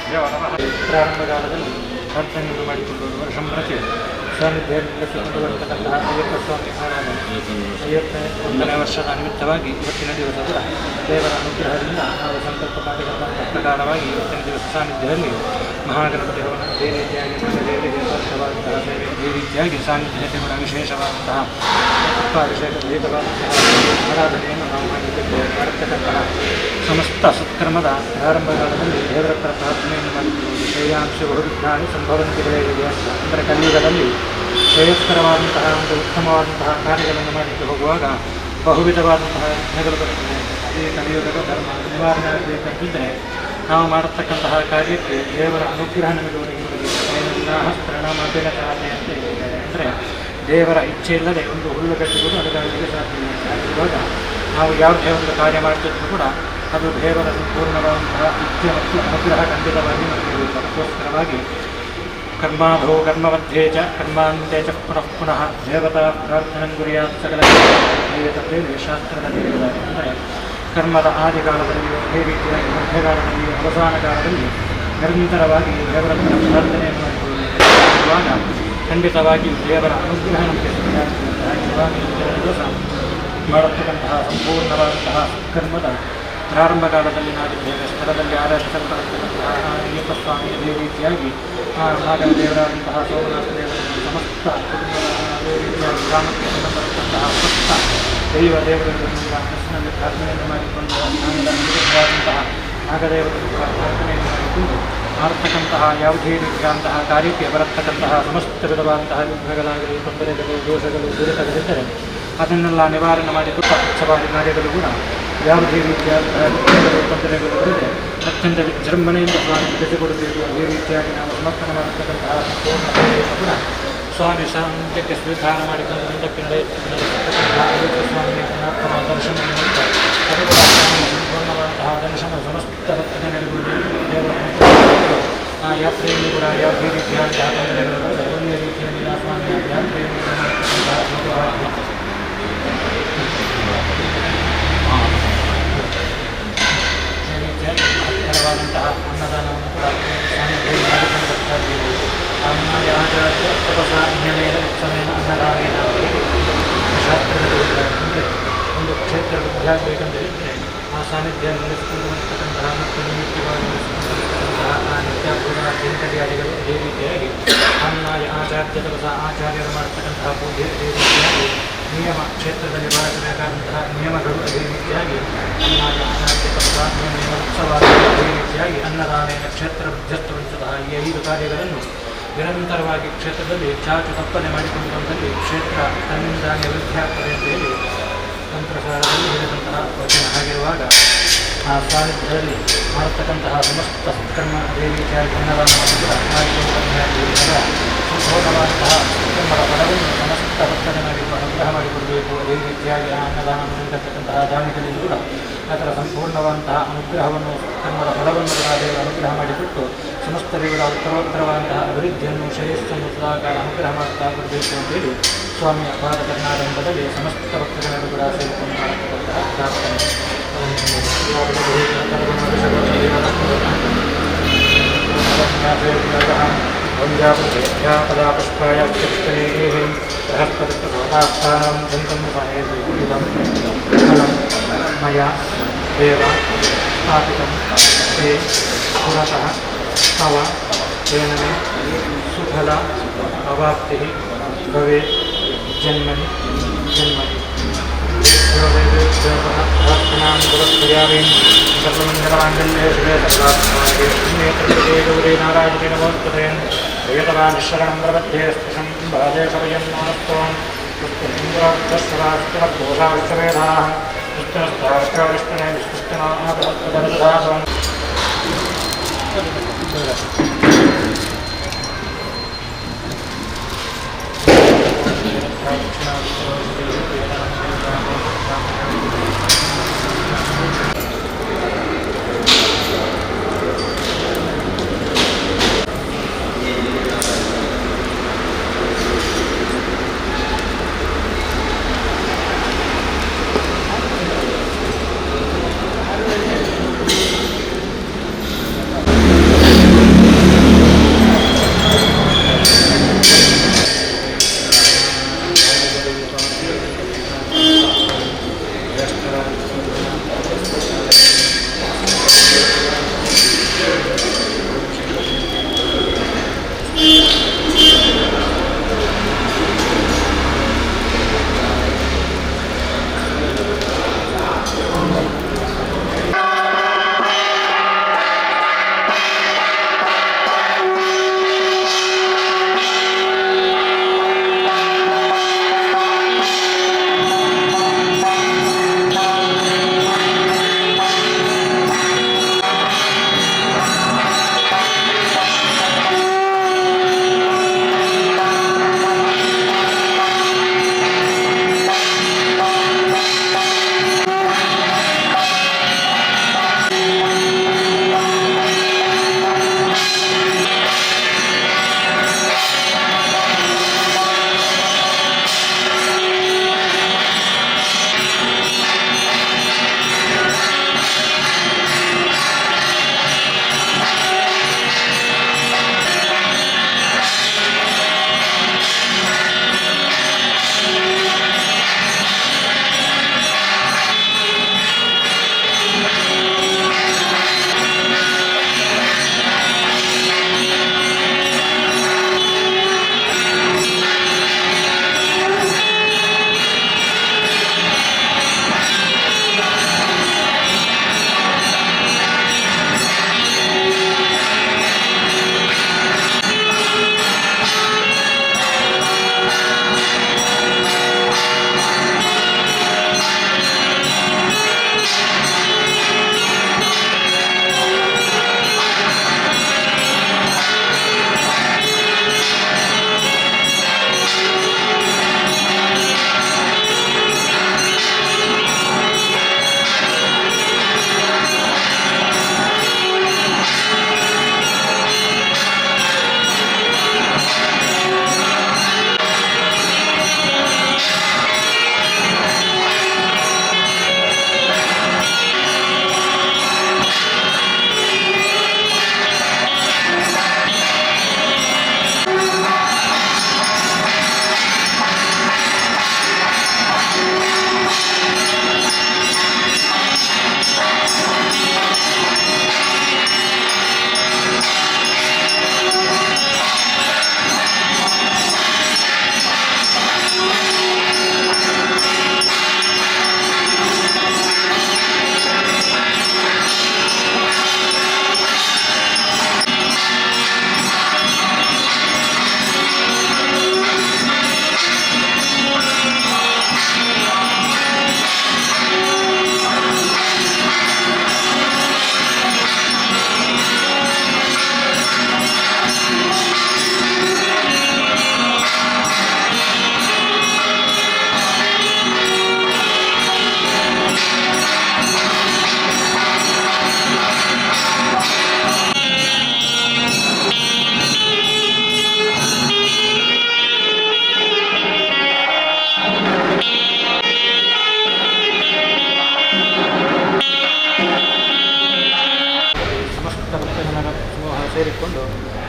ಪ್ರಾರಂಭಕಾಲದಲ್ಲಿ ಪ್ರಾರ್ಥನೆಯನ್ನು ಮಾಡಿಕೊಂಡು ವರ್ಷಂ ಪ್ರತಿ ಸಾನ್ನಿಧ್ಯದಲ್ಲಿ ಬರತಕ್ಕಂತಹ ಅಯ್ಯಪ್ಪ ಸ್ವಾಮಿ ಮಹಾರಾಜ 51ನೇ ವರ್ಷದ ನಿಮಿತ್ತವಾಗಿ ಇವತ್ತಿನ ದಿವಸ ಕೂಡ ದೇವರ ಅನುಗ್ರಹದಿಂದ ನಾವು ಸಂಕಲ್ಪ ಮಾಡಿದಂತಹ ಪ್ರಕಾರವಾಗಿ ಇವತ್ತಿನ ದಿವಸ ಸಾನ್ನಿಧ್ಯದಲ್ಲಿ ಮಹಾಗಣಪತಿ ಹವನ ಅದೇ ರೀತಿಯಾಗಿ ದೇವರಿಗೆ ಸ್ಪರ್ಶವಾದಂತಹ ಸೇವೆ ಈ ರೀತಿಯಾಗಿ ಸಾನ್ನಿಧ್ಯತೆ ಕೂಡ ವಿಶೇಷವಾದಂತಹ ಅಭಿಷೇಕ ಭೇದವಾದಂತಹ ಆರಾಧನೆಯನ್ನು ನಾವು ಮಾಡತಕ್ಕಂತಹ ಸಮಸ್ತ ಸತ್ಕರ್ಮದ ಪ್ರಾರಂಭಕಾಲದಲ್ಲಿ ದೇವರ ಪ್ರಾರ್ಥನೆಯನ್ನು ಮಾಡಿಕೊಳ್ಳುವುದು ಶ್ರೇಯಾಂಶ ಬಹುವಿಜ್ಞಾನಿ ಸಂಭವಂತಿಗಳೇನಿದೆ ಅಂತ ಅಂದರೆ ಕಲಿಯುಗದಲ್ಲಿ ಶ್ರೇಯಸ್ಕರವಾದಂತಹ ಒಂದು ಉತ್ತಮವಾದಂತಹ ಕಾರ್ಯಗಳನ್ನು ಮಾಡಲಿಕ್ಕೆ ಹೋಗುವಾಗ ಬಹುವಿಧವಾದಂತಹ ವಿಘ್ನಗಳು ಬರುತ್ತದೆ. ಈ ಕಲಿಯುಗದ ಧರ್ಮ ನಿವಾರಣೆ ಆಗಬೇಕಂತಿದ್ದರೆ ನಾವು ಮಾಡತಕ್ಕಂತಹ ಕಾರ್ಯಕ್ಕೆ ದೇವರ ಅನುಗ್ರಹ ನಮಗೆ ಒದಗಿರುವುದು ಪ್ರಣಾಮಪೇನ ಸಾಧ್ಯ ಅಂತ ಹೇಳಿದ್ದಾರೆ. ಅಂದರೆ ದೇವರ ಇಚ್ಛೆ ಇಲ್ಲದೆ ಒಂದು ಹುಲ್ಲುಗಟ್ಟಿಗೂ ಅಡಗಾಡಲಿಕ್ಕೆ ಸಾಧ್ಯವಿಲ್ಲ. ಹಾಗಿರುವಾಗ ನಾವು ಯಾವುದೇ ಒಂದು ಕಾರ್ಯ ಮಾಡ್ತಿದ್ರು ಕೂಡ ಅದು ದೇವರ ಸಂಪೂರ್ಣವಾದಂತಹ ಇಚ್ಛೆ ಮತ್ತು ಅನುಗ್ರಹ ಖಂಡಿತವಾಗಿ ನಮಗೆ ಇರುವುದು. ಅದಕ್ಕೋಸ್ಕರವಾಗಿ ಕರ್ಮಾಧೋ ಕರ್ಮಮಧ್ಯೆ ಚ ಕರ್ಮಾಂತೆ ಚ ಪುನಃ ಪುನಃ ದೇವತಾ ಪ್ರಾರ್ಥನೆ ಗುರಿಯಾದ ಸಕಲ ತಪ್ಪೇಳಿ ಶಾಸ್ತ್ರದಲ್ಲಿ ಹೇಳಿದ್ದಾರೆ. ಅಂದರೆ ಕರ್ಮದ ಆದಿಕಾಲದಲ್ಲಿಯೂ ಅದೇ ರೀತಿಯಾಗಿ ಮಧ್ಯಕಾಲದಲ್ಲಿಯೂ ಅವಸಾನ ಕಾಲದಲ್ಲಿ ನಿರಂತರವಾಗಿ ದೇವರ ಪ್ರಾರ್ಥನೆಯನ್ನು ಮಾಡಿಕೊಳ್ಳುವಾಗ ಖಂಡಿತವಾಗಿ ದೇವರ ಅನುಗ್ರಹ ನಮಗೆ ಸಿಗುತ್ತದೆ. ದಿವಸ ಮಾಡತಕ್ಕಂತಹ ಸಂಪೂರ್ಣವಾದಂತಹ ಕರ್ಮದ ಪ್ರಾರಂಭ ಕಾಲದಲ್ಲಿ ನಾವಿದ್ದೇವೆ. ಸ್ಥಳದಲ್ಲಿ ಆರಾಧಿಸಲ್ಪಡತಕ್ಕಂತಹ ಅಯ್ಯಪ್ಪ ಸ್ವಾಮಿ ಅದೇ ರೀತಿಯಾಗಿ ನಾಗರ ದೇವರಾದಂತಹ ಸೋಮನಾಥ ದೇವರ ಸಮಸ್ತ ಅದೇ ರೀತಿಯಾಗಿ ಗ್ರಾಮಕ್ಕೆ ಸಂಬಂಧಪಟ್ಟಂತಹ ಸಮಸ್ತ ದೈವ ದೇವರುಗಳನ್ನು ಮನಸ್ಸಿನಲ್ಲಿ ಪ್ರಾರ್ಥನೆಯನ್ನು ಮಾಡಿಕೊಂಡು ನಾಗದ ಅನುಗ್ರಹವಾದಂತಹ ನಾಗದೇವರನ್ನು ಕೂಡ ಪ್ರಾರ್ಥನೆಯನ್ನು ಮಾಡಿಕೊಂಡು ಮಾಡತಕ್ಕಂತಹ ಯಾವುದೇ ರೀತಿಯಾದಂತಹ ಕಾರ್ಯಕ್ಕೆ ಬರತಕ್ಕಂತಹ ಸಮಸ್ತ ವಿಧವಾದಂತಹ ವಿಘ್ನಗಳಾಗಲಿ ತೊಂದರೆಗಳು ದೋಷಗಳು ದುರಿತಗಳಿದ್ದರೆ ಅದನ್ನೆಲ್ಲ ನಿವಾರಣೆ ಮಾಡಿ ಉತ್ಸವಾದಿ ಕಾರ್ಯಗಳು ಕೂಡ ಯಾವುದೇ ರೀತಿಯಾದಂತಹ ತೊಂದರೆಗಳು ಬರದೆ ಅತ್ಯಂತ ವಿಜೃಂಭಣೆಯಿಂದ ಸ್ವಾಮಿ ತಿಳಿಸಿಕೊಡಬೇಕು. ಅದೇ ರೀತಿಯಾಗಿ ನಾವು ಸಮರ್ಪಣೆ ಮಾಡತಕ್ಕಂತಹ ಸಂಪೂರ್ಣ ಕಾರ್ಯವನ್ನು ಕೂಡ ಸ್ವಾಮಿ ಸಾಂತ್ಯಕ್ಕೆ ಸ್ವೀಕಾರ ಮಾಡಿಕೊಂಡು ಮುಂದಕ್ಕೆ ನಡೆಯತಕ್ಕಂತಹ ಸ್ವಾಮಿಯ ಪುನಃ ದರ್ಶನವನ್ನು ಅದು ಕೂಡ ಸಂಪೂರ್ಣವಾದಂತಹ ದರ್ಶನ ಸಮಸ್ತ ಭಕ್ತಜನರಿಗೂ ದೇವರ ಆ ಯಾತ್ರೆಯಲ್ಲಿ ಕೂಡ ಯಾವುದೇ ರೀತಿಯಾದಂತಹ ತೊಂದರೆಗಳು ಬರದೆ ಒಳ್ಳೆಯ ರೀತಿಯಲ್ಲಿ ಆ ಸ್ವಾಮಿಯ ಯಾತ್ರೆಯನ್ನು ಮಾಡತಕ್ಕಂತಹ ವಾದಂತಹ ಅನ್ನದಾನವನ್ನು ಕೂಡ ಸಾನ್ನಿಧ್ಯದಲ್ಲಿ ಮಾಡಿಕೊಂಡು ಬರ್ತಾ ಇದ್ದೀವಿ. ಅನ್ನಾಯ ಆಚಾರ್ಯ ತಪಸ ಜ್ಞಾನೇನ ಉತ್ಸವೇನ ಅನ್ನದಾನೇನ ಶಾಸ್ತ್ರದಲ್ಲಿ ಅಂದರೆ ಒಂದು ಕ್ಷೇತ್ರ ವೃದ್ಧಿ ಆಗಬೇಕಂತೇಳಿದರೆ ಆ ಸಾನ್ನಿಧ್ಯ ನಡೆಸಿಕೊಂಡು ಬರ್ತಕ್ಕಂತಹ ಮತ್ತು ನಿಮಿತ್ತವಾಗಿ ನಡೆಸಿಕೊಂಡು ಬರ್ತಕ್ಕಂತಹ ಆ ನಿತ್ಯ ಪೂಜಾ ದಿನಚರ್ಯಾದಿಗಳು ಅದೇ ರೀತಿಯಾಗಿ ಅನ್ನಾಯ ಆಚಾರ್ಯ ತಪಸ ಆಚಾರ್ಯರು ಮಾಡತಕ್ಕಂತಹ ಪೂಜೆ ಅದೇ ರೀತಿಯಾಗಿ ನಿಯಮ ಕ್ಷೇತ್ರದಲ್ಲಿ ಬಳಸಬೇಕಾದಂತಹ ನಿಯಮಗಳು ಅದೇ ರೀತಿಯಾಗಿ ಅನ್ನಾಯ ಆಚಾರ್ಯ ತಪಸ ಉತ್ಸವ ಅದೇ ರೀತಿಯಾಗಿ ಅನ್ನದಾನೇನ ಕ್ಷೇತ್ರ ವೃದ್ಧತ್ವಂತಹ ಈ 5 ಕಾರ್ಯಗಳನ್ನು ನಿರಂತರವಾಗಿ ಕ್ಷೇತ್ರದಲ್ಲಿ ಚಾಚು ತಪ್ಪನೆ ಮಾಡಿಕೊಂಡು ಬಂದಲ್ಲಿ ಕ್ಷೇತ್ರ ತನ್ನಿಂದಾಗಿ ವೃದ್ಧಿ ಆಗ್ತದೆ ಅಂತ ಹೇಳಿ ತಂತ್ರಸಾರದಲ್ಲಿ ಹೇಳಿದಂತಹ ವಚನ. ಹಾಗಿರುವಾಗ ಆ ಸಾನ್ನಿಧ್ಯದಲ್ಲಿ ಮಾಡತಕ್ಕಂತಹ ಸಮಸ್ತ ಸತ್ಕರ್ಮ ಅದೇ ರೀತಿಯಾಗಿ ಅನ್ನದಾನವನ್ನು ಕೂಡ ಮಾಡಿಕೊಂಡು ಸಂಪೂರ್ಣವಾದಂತಹ ಸತ್ಕರ್ಮದ ಫಲವನ್ನು ಸಮಸ್ತ ಭಕ್ತಜನರಿಗೂ ಅನುಗ್ರಹ ಮಾಡಿಕೊಡಬೇಕು. ಅದೇ ರೀತಿಯಾಗಿ ಆ ಅನ್ನದಾನವನ್ನು ನೀಡತಕ್ಕಂತಹ ದಾನಿಗಳಿಗೂ ಕೂಡ ಅದರ ಸಂಪೂರ್ಣವಾದಂತಹ ಅನುಗ್ರಹವನ್ನು ಕರ್ಮದ ಫಲವನ್ನು ಕೂಡ ದೇವರು ಅನುಗ್ರಹ ಮಾಡಿಕೊಟ್ಟು ಸಮಸ್ತರಿಗಳ ಉತ್ತರೋತ್ತರವಾದಂತಹ ಅಭಿವೃದ್ಧಿಯನ್ನು ಶ್ರೇಯಸ್ಸನ್ನು ಸದಾಕಾಲ ಅನುಗ್ರಹ ಮಾಡುತ್ತಾ ಬರಬೇಕು ಅಂತೇಳಿ ಸ್ವಾಮಿಯ ಪಾದ ಕರ್ನಾಟಕದಲ್ಲಿ ಸಮಸ್ತ ಭಕ್ತಜನರು ಕೂಡ ಸೇರಿಕೊಂಡು ಮಾಡತಕ್ಕಂತಹ ಪ್ರಾರ್ಥನೆ. ಪದಾ ಪುಷ್ಪಾಯ ಬೃಹಸ್ಪತಿಸ್ಥಾನಂ ದಂತಂ ಫಲಂ ಮಯಾ ದೇವ ಸ್ಥಾಪಿತಂ ತೇ ಪುರತಃ ತವ ತೇನ ಸುಫಲ ಅವಾಪ್ತಿ ಭವೇತ್ ಜನ್ಮನಿ ಜನ್ಮನಿ. ಪ್ರಾರ್ಥನಾಂ ಗುರುಸ್ಮರ್ಯಾಮಿ ಸರ್ವಮಂಗಲಮಾಂಗಲ್ಯೇ ಶಿವೆ ಸರ್ವಾತ್ಮನೇ ಶ್ರೀ ಗೌರಿ ನಾರಾಯಣಿ ನಮೋಸ್ತುತೇ. ವೇದವಾನ್ ಶರಣಂ ಪ್ರಪದ್ಯೆ ಸ್ಪೃಶಂ ಭಾದೇಶವಯನ್ನೋಸ್ತೋಂ ೋಷಾವಿಶ್ವವೇದಾಃ ವಿಷ್ಣುಸ್ತಾವಿಷ್ಣುನೇ ವಿಷ್ಣುಸ್ತನಾಪದರ್ಶಾಸಂ.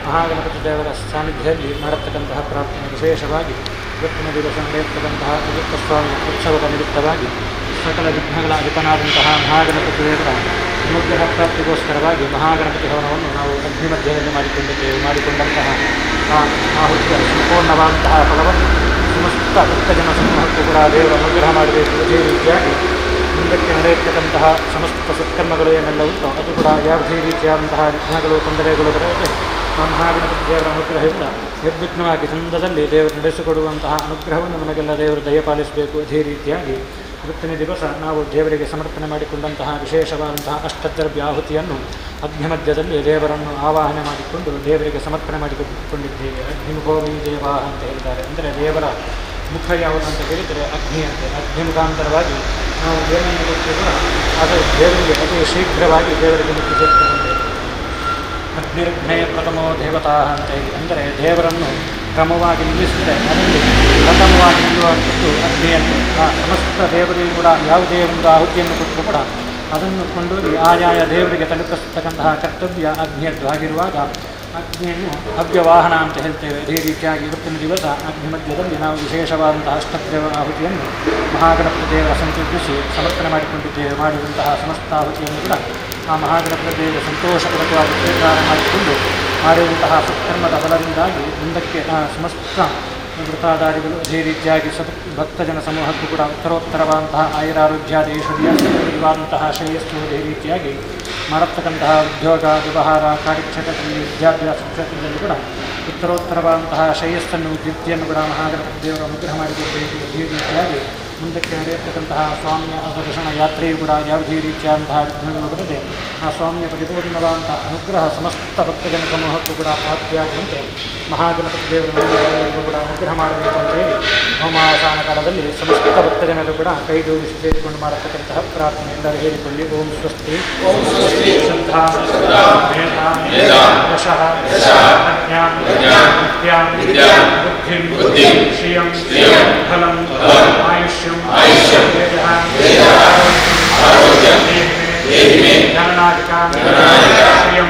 ಮಹಾಗಣಪತಿ ದೇವರ ಸಾನ್ನಿಧ್ಯದಲ್ಲಿ ಮಾಡತಕ್ಕಂತಹ ಪ್ರಾರ್ಥನೆ ವಿಶೇಷವಾಗಿ ಇವತ್ತಿನ ದಿವಸ ನಡೆಯತಕ್ಕಂತಹ ಅಯ್ಯಪ್ಪಸ್ವಾಮಿ ಉತ್ಸವದ ನಿಮಿತ್ತವಾಗಿ ಸಕಲ ವಿಘ್ನಗಳ ಅಧಿಪನಾದಂತಹ ಮಹಾಗಣಪತಿ ದೇವರ ಅನುಗ್ರಹ ಪ್ರಾಪ್ತಿಗೋಸ್ಕರವಾಗಿ ಮಹಾಗಣಪತಿ ಹವನವನ್ನು ನಾವು ಅಗ್ನಿ ಮಧ್ಯದಲ್ಲಿ ಮಾಡಿಕೊಂಡಂತಹ ಆ ಆಹುತಿಯ ಸಂಪೂರ್ಣವಾದಂತಹ ಫಲವನ್ನು ಸಮಸ್ತ ಭಕ್ತಜನ ಸಮೂಹಕ್ಕೂ ಕೂಡ ದೇವರ ಅನುಗ್ರಹ ಮಾಡಬೇಕು. ಅದೇ ರೀತಿಯಾಗಿ ಮುಂದಕ್ಕೆ ನಡೆಯತಕ್ಕಂತಹ ಸಮಸ್ತ ಸತ್ಕರ್ಮಗಳು ಏನೆಲ್ಲ ಉಂಟು ಅದು ಕೂಡ ಯಾವುದೇ ರೀತಿಯಾದಂತಹ ವಿಘ್ನಗಳು ತೊಂದರೆಗಳು ಬರದೆ ಆ ಮಹಾಗಣಪತಿ ದೇವರ ಅನುಗ್ರಹದಿಂದ ನಿರ್ವಿಘ್ನವಾಗಿ ಚಂದದಲ್ಲಿ ದೇವರು ನಡೆಸಿಕೊಡುವಂತಹ ಅನುಗ್ರಹವನ್ನು ನಮಗೆಲ್ಲ ದೇವರು ದಯಪಾಲಿಸಬೇಕು. ಅದೇ ರೀತಿಯಾಗಿ ಇವತ್ತಿನ ದಿವಸ ನಾವು ದೇವರಿಗೆ ಸಮರ್ಪಣೆ ಮಾಡಿಕೊಂಡಂತಹ ವಿಶೇಷವಾದಂತಹ ಅಷ್ಟದ್ರವ್ಯ ಆಹುತಿಯನ್ನು ಅಗ್ನಿ ಮಧ್ಯದಲ್ಲಿ ದೇವರನ್ನು ಆವಾಹನೆ ಮಾಡಿಕೊಂಡು ದೇವರಿಗೆ ಸಮರ್ಪಣೆ ಮಾಡಿಕೊಂಡಿದ್ದೇವೆ. ಅಗ್ನಿಮುಖೋಮಿ ದೇವಾ ಅಂತ ಹೇಳ್ತಾರೆ. ಅಂದರೆ ದೇವರ ಮುಖ ಯಾವುದು ಅಂತ ಹೇಳಿದರೆ ಅಗ್ನಿ ಅಂತೆ. ಅಗ್ನಿ ಮುಖಾಂತರವಾಗಿ ನಾವು ಏನನ್ನು ಕೂಡ ಅದು ದೇವರಿಗೆ ಅತಿ ಶೀಘ್ರವಾಗಿ ದೇವರಿಗೆ ಮುಟ್ಟಿದ್ದೇವೆ. ಅಗ್ನಿರ್ಘ್ನಯ ಪ್ರಥಮೋ ದೇವತಾ ಅಂತ ಹೇಳಿ ಅಂದರೆ ದೇವರನ್ನು ಕ್ರಮವಾಗಿ ನಿಲ್ಲಿಸಿದರೆ ಅದರಲ್ಲಿ ಪ್ರಥಮವಾಗಿ ನಿಲ್ಲುವಂಥದ್ದು ಅಗ್ನಿಯನ್ನು. ಆ ಸಮಸ್ತ ದೇವರಿಗೂ ಕೂಡ ಯಾವುದೇ ಒಂದು ಆಹುತಿಯನ್ನು ಕೊಟ್ಟರೂ ಕೂಡ ಅದನ್ನು ಕೊಂಡೋಗಿ ಆಯಾಯ ದೇವರಿಗೆ ತಲುಪಿಸ್ತಕ್ಕಂತಹ ಕರ್ತವ್ಯ ಅಗ್ನಿಯದ್ದು. ಆಗಿರುವಾಗ ಅಗ್ನಿಯನ್ನು ಹವ್ಯವಾಹನ ಅಂತ ಹೇಳ್ತೇವೆ. ಅದೇ ರೀತಿಯಾಗಿ ಇವತ್ತಿನ ದಿವಸ ಅಗ್ನಿ ಮಧ್ಯದಲ್ಲಿ ನಾವು ವಿಶೇಷವಾದಂತಹ ಅಷ್ಟದೇವರ ಆಹುತಿಯನ್ನು ಮಹಾಗಣಪತಿ ದೇವರ ಸಂತೋಷಿಸಿ ಸಮರ್ಪಣೆ ಮಾಡಿಕೊಂಡಿದ್ದೇವೆ. ಮಾಡಿದಂತಹ ಸಮಸ್ತ ಆಹುತಿಯನ್ನು ಕೂಡ ಆ ಮಹಾಗಣಪತಿ ದೇವರ ಸಂತೋಷಪೂರ್ವಕವಾಗಿ ಸ್ವೀಕಾರ ಮಾಡಿಕೊಂಡು ಮಾಡಿರುವಂತಹ ಸತ್ಕರ್ಮದ ಫಲದಿಂದಾಗಿ ಮುಂದಕ್ಕೆ ಆ ಸಮಸ್ತ ವೃತ್ತಾದಾರಿಗಳು ಅದೇ ರೀತಿಯಾಗಿ ಭಕ್ತಜನ ಸಮೂಹಕ್ಕೂ ಕೂಡ ಉತ್ತರೋತ್ತರವಾದಂತಹ ಆಯುರಾರೋಗ್ಯಾದಿ ಐಶ್ವರ್ಯವಾದಂತಹ ಶ್ರೇಯಸ್ಸು ಅದೇ ರೀತಿಯಾಗಿ ಮಾಡತಕ್ಕಂತಹ ಉದ್ಯೋಗ ವ್ಯವಹಾರ ಕಾರ್ಯಕ್ಷೇತ್ರದಲ್ಲಿ ವಿದ್ಯಾಭ್ಯಾಸ ಕ್ಷೇತ್ರದಲ್ಲಿ ಕೂಡ ಉತ್ತರೋತ್ತರವಾದಂತಹ ಶ್ರೇಯಸ್ಸನ್ನು ಕೀರ್ತಿಯನ್ನು ಕೂಡ ಮಹಾಗಣಪತಿ ದೇವರು ಅನುಗ್ರಹ ಮಾಡಿಕೊಡಬೇಕು. ಅದೇ ರೀತಿಯಾಗಿ ಮುಂದಕ್ಕೆ ನಡೆಯತಕ್ಕಂತಹ ಸ್ವಾಮಿಯ ದರ್ಶನ ಯಾತ್ರೆಯೂ ಕೂಡ ಯಾವುದೇ ರೀತಿಯಾದಂತಹ ವಿಘ್ನಗಳು ಬರದೆ ಆ ಸ್ವಾಮಿಯ ಪರಿಪೂರ್ಣವಾದಂತಹ ಅನುಗ್ರಹ ಸಮಸ್ತ ಭಕ್ತಜನ ಸಮೂಹಕ್ಕೂ ಕೂಡ ಪ್ರಾಪ್ತಿಯಾಗುವಂತೆ ಮಹಾಗಣಪತಿ ದೇವರನ್ನು ಕೂಡ ಅನುಗ್ರಹ ಮಾಡಬೇಕು ಅಂತ ಹೇಳಿ ಹೋಮಾವಸಾನ ಕಾಲದಲ್ಲಿ ಸಮಸ್ತ ಭಕ್ತಜನರು ಕೂಡ ಕೈ ಜೋಡಿಸಿ ಸೇರಿಕೊಂಡು ಮಾಡತಕ್ಕಂತಹ ಪ್ರಾರ್ಥನೆ ಎಲ್ಲರೂ ಹೇಳಿಕೊಳ್ಳಿ. ಓಂ ಸ್ವಸ್ತಿ ಶ್ರದ್ಧಾ ಯಶಃ ಅಜ್ಞಾನ ಬುದ್ಧಿಂ ಶ್ರಿಯಂ ಫಲಂ ಆಯುಷ್ಯಂ ಜ್ಞಾನಾಧಿಕಾಂ ಶ್ರಿಯಂ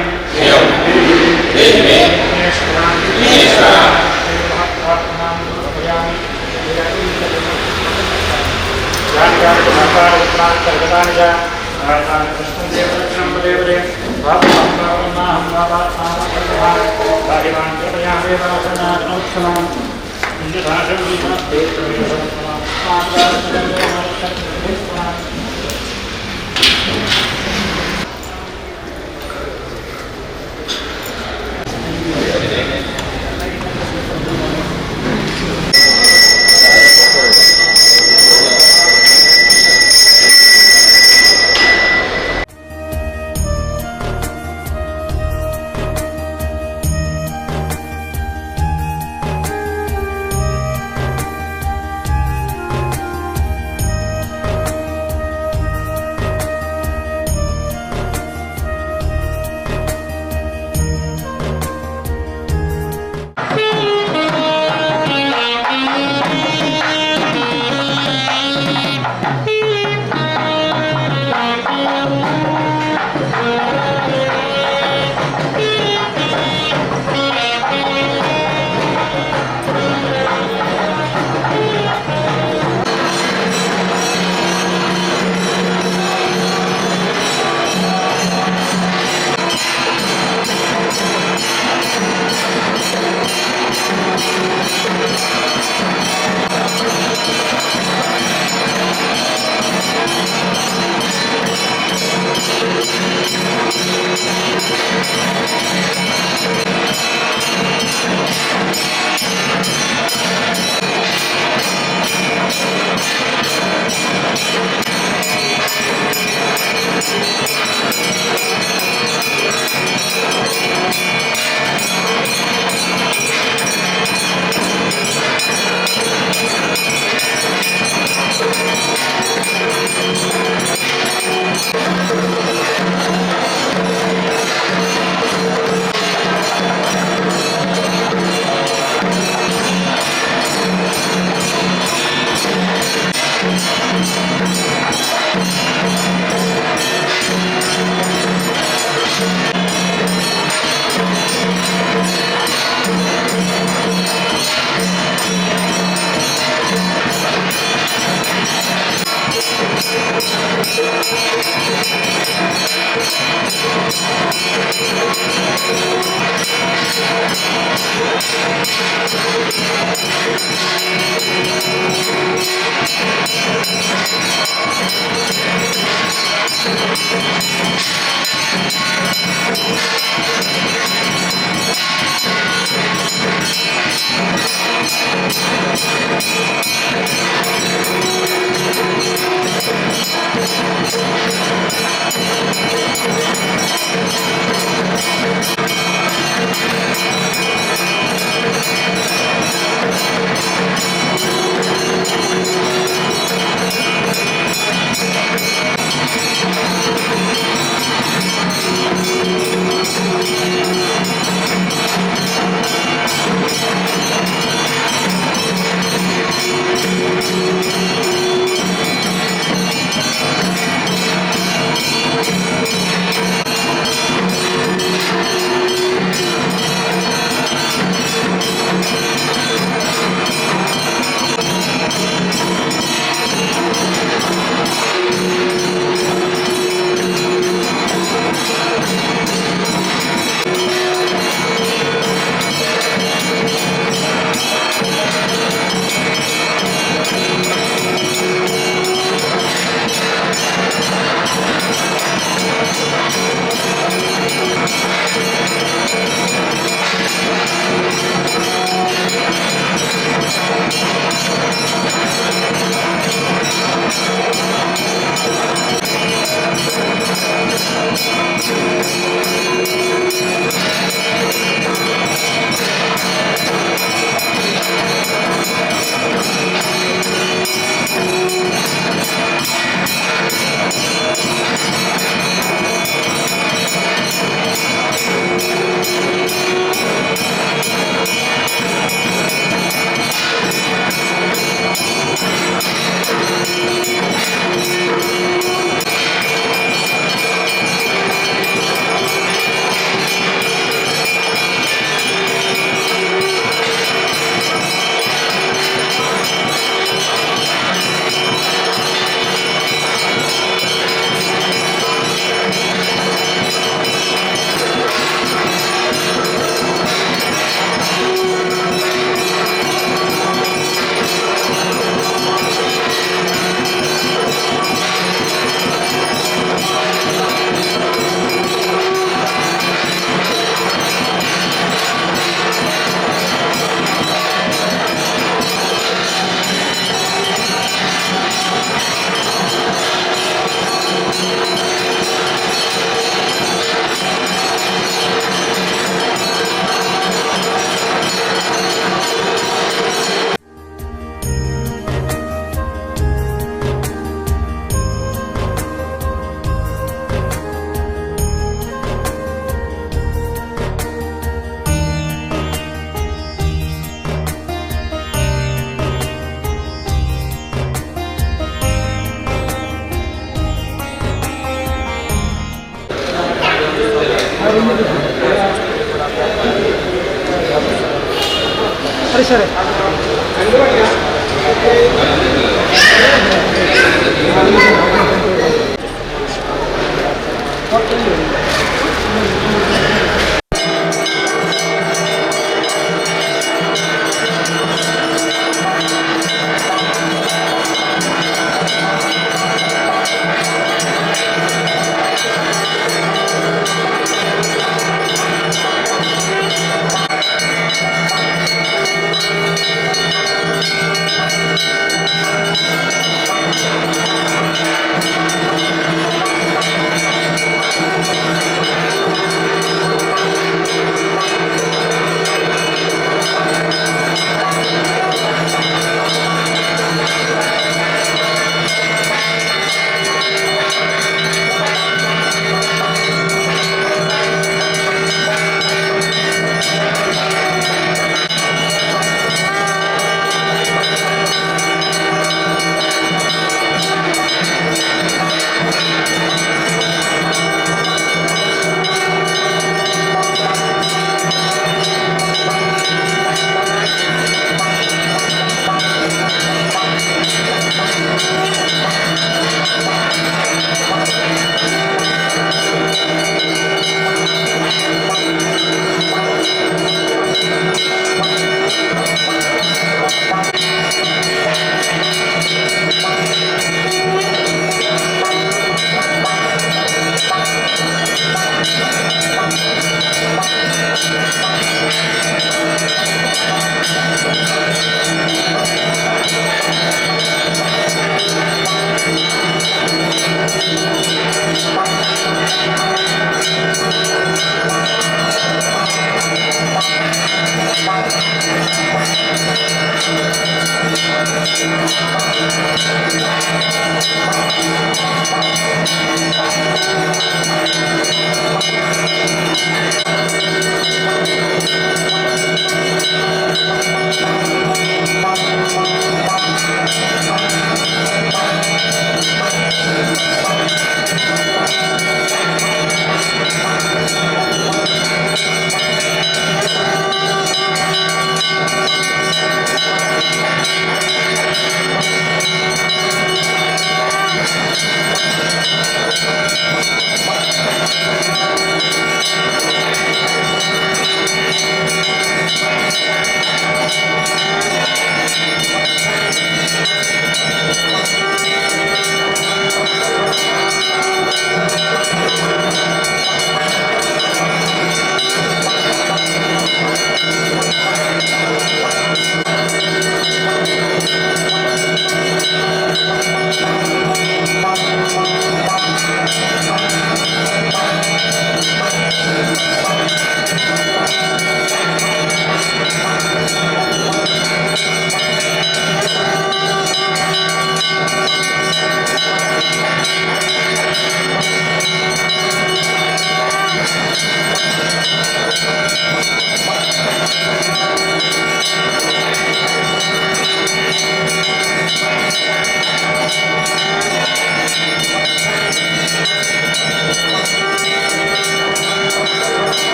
अरे सर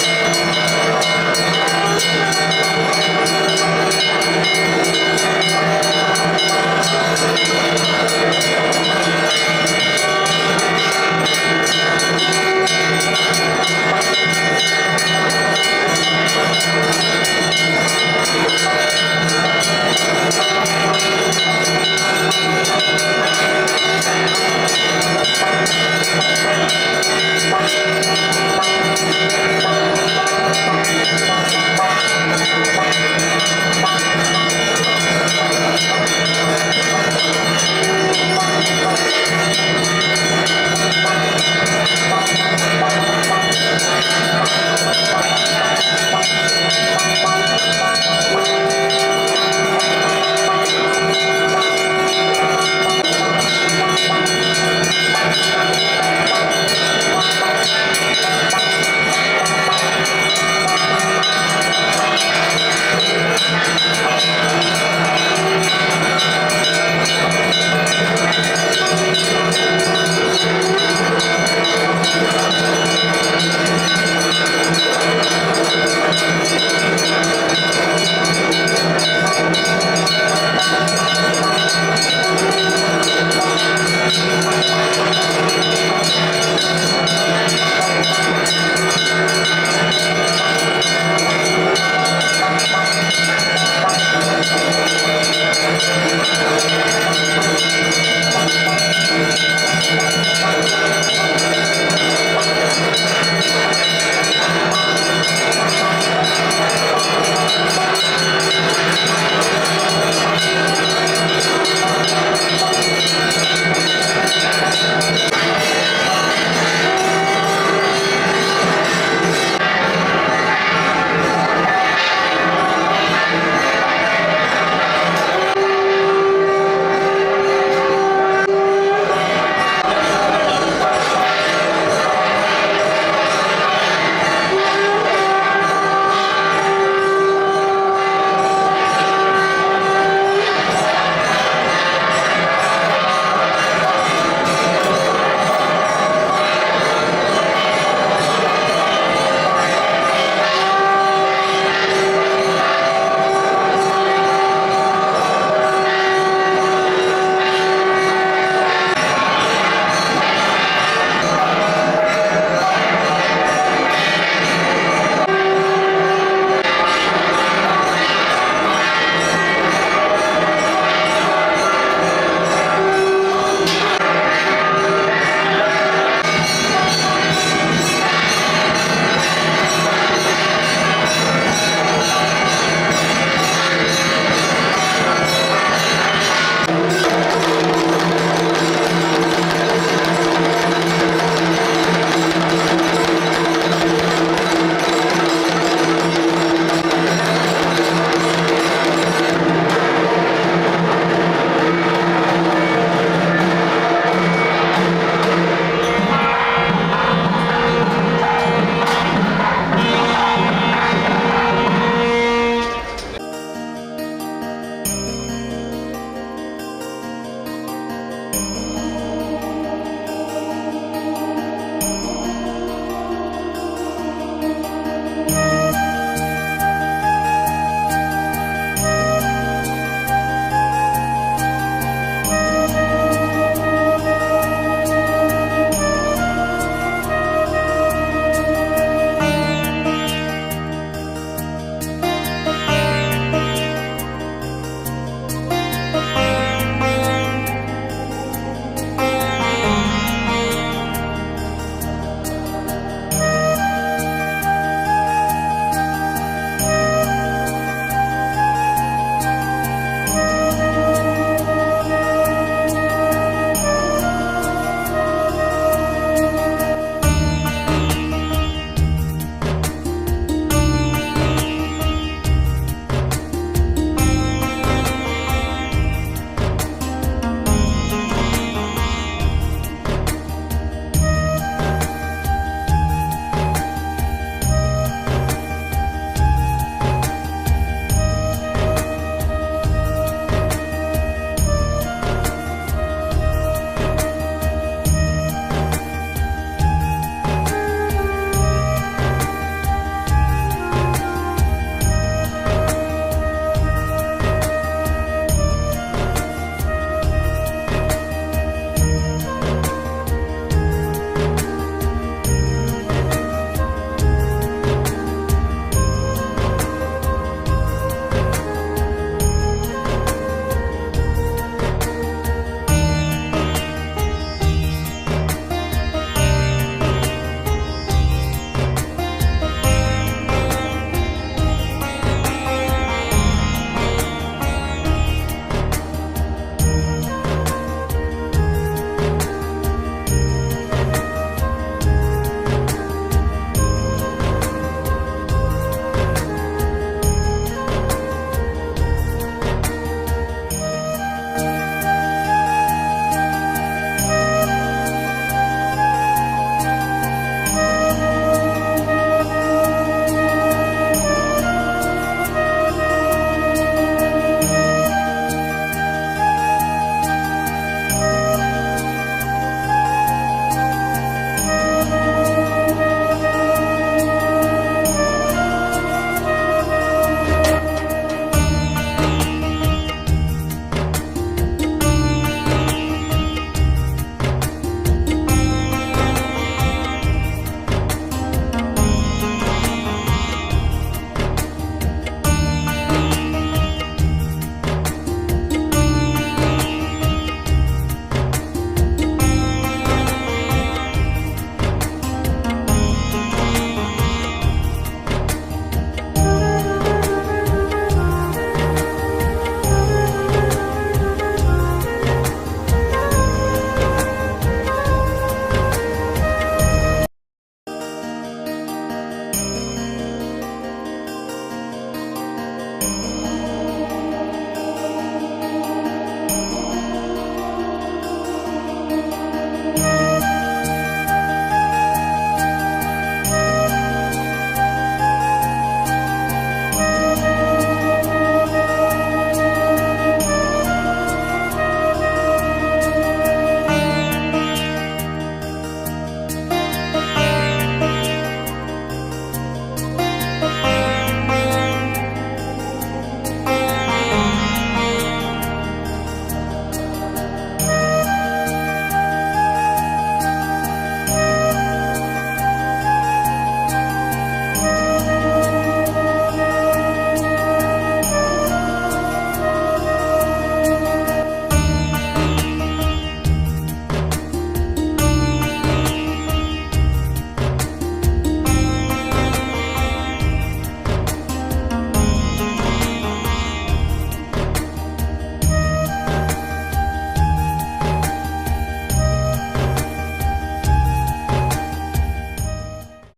ಶ್ರೀ